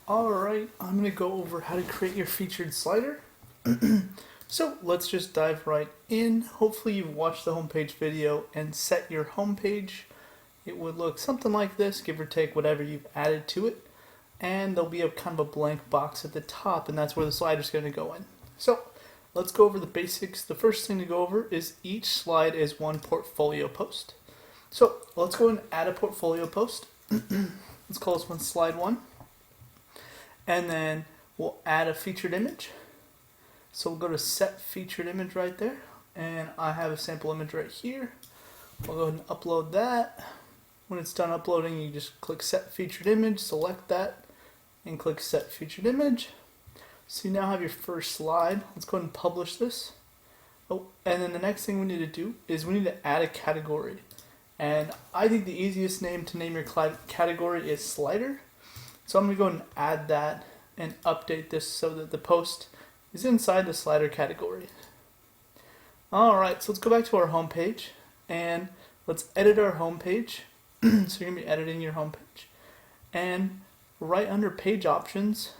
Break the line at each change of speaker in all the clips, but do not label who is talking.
Alright, I'm going to go over how to create your featured slider. So let's just dive right in. Hopefully you've watched the homepage video and set your homepage. It would look something like this, give or take whatever you've added to it. And there'll be a kind of a blank box at the top, and that's where the slider's going to go in. So let's go over the basics. The first thing to go over is each slide is one portfolio post. So let's go and add a portfolio post. Let's call this one slide 1. And then we'll add a featured image. So we'll go to set featured image right there. And I have a sample image right here. We'll go ahead and upload that. When it's done uploading, you just click set featured image, select that, and click set featured image. So you now have your first slide. Let's go ahead and publish this. Oh, and then the next thing we need to do is we need to add a category. And I think the easiest name to name your category is slider. So I'm going to go ahead and add that and update this so that the post is inside the slider category. Alright, so let's go back to our home page and let's edit our home page. So you're going to be editing your home page. And right under page options,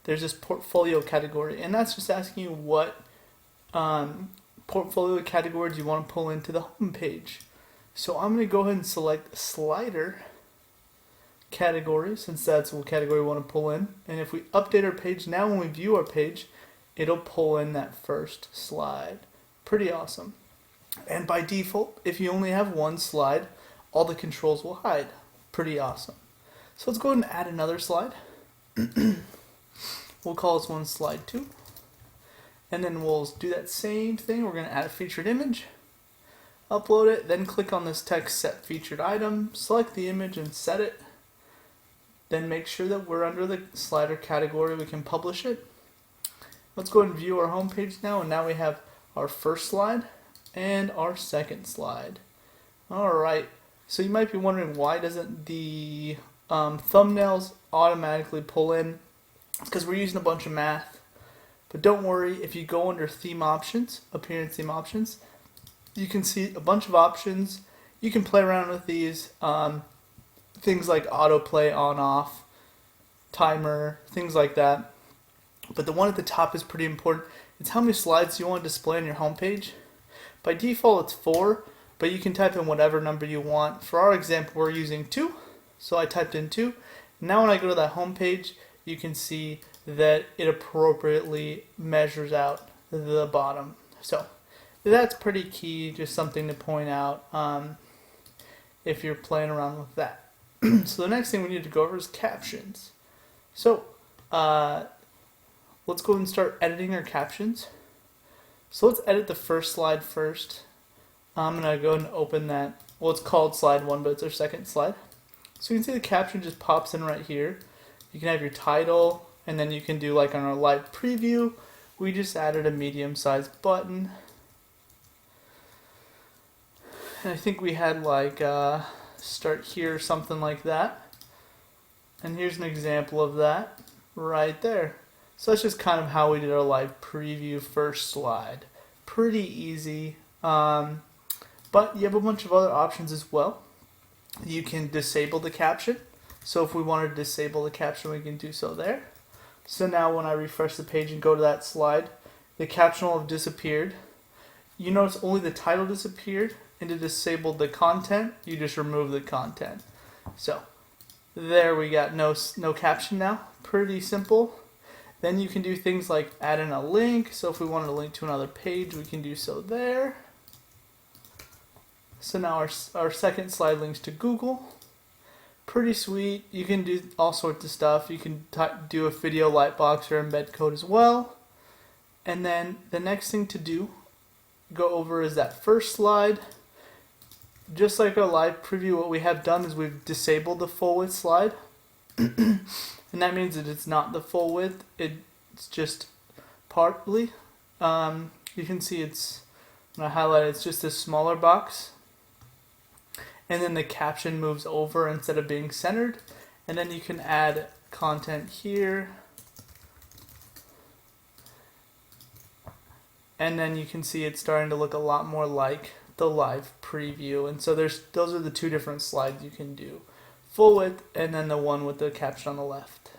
there's this portfolio category. And that's just asking you what portfolio category do you want to pull into the home page. So I'm going to go ahead and select slider category, since that's what category we want to pull in. And if we update our page now, when we view our page, it'll pull in that first slide. Pretty awesome. And by default, if you only have one slide, all the controls will hide. Pretty awesome. So let's go ahead and add another slide. We'll call this one slide 2. And then we'll do that same thing. We're going to add a featured image, upload it, then click on this text set featured item, select the image and set it. Then make sure that we're under the slider category, we can publish it. Let's go ahead and view our home page now, and now we have our first slide and our second slide. Alright, so you might be wondering, why doesn't the thumbnails automatically pull in? It's because we're using a bunch of math. But don't worry, if you go under theme options, appearance theme options, you can see a bunch of options. You can play around with these. Things like autoplay on off, timer, things like that. But the one at the top is pretty important. It's how many slides you want to display on your home page. By default it's 4, but you can type in whatever number you want. For our example, we're using 2, so I typed in 2. Now when I go to that home page, you can see that it appropriately measures out the bottom. So that's pretty key, just something to point out if you're playing around with that. So the next thing we need to go over is captions. So let's go and start editing our captions. So let's edit the first slide first. I'm going to go and open that. Well, it's called slide 1, but it's our second slide. So you can see the caption just pops in right here. You can have your title, and then you can do, like on our live preview, we just added a medium-sized button. And I think we had like start here, something like that. And here's an example of that right there. So that's just kind of how we did our live preview first slide. Pretty easy. But you have a bunch of other options as well. You can disable the caption. So if we want to disable the caption, we can do so there. So now when I refresh the page and go to that slide, the caption will have disappeared. You notice only the title disappeared, and to disable the content, you just remove the content. So there we got no caption now. Pretty simple. Then you can do things like add in a link. So if we wanted to link to another page, we can do so there. So now our second slide links to Google. Pretty sweet. You can do all sorts of stuff. You can do a video lightbox or embed code as well. And then the next thing to go over is that first slide. Just like our live preview, what we have done is we've disabled the full width slide. And that means that it's not the full width, it's just partly. You can see it's, when I highlight it, it's just a smaller box. And then the caption moves over instead of being centered. And then you can add content here. And then you can see it's starting to look a lot more like the live preview. And so those are the two different slides you can do. Full width and then the one with the caption on the left.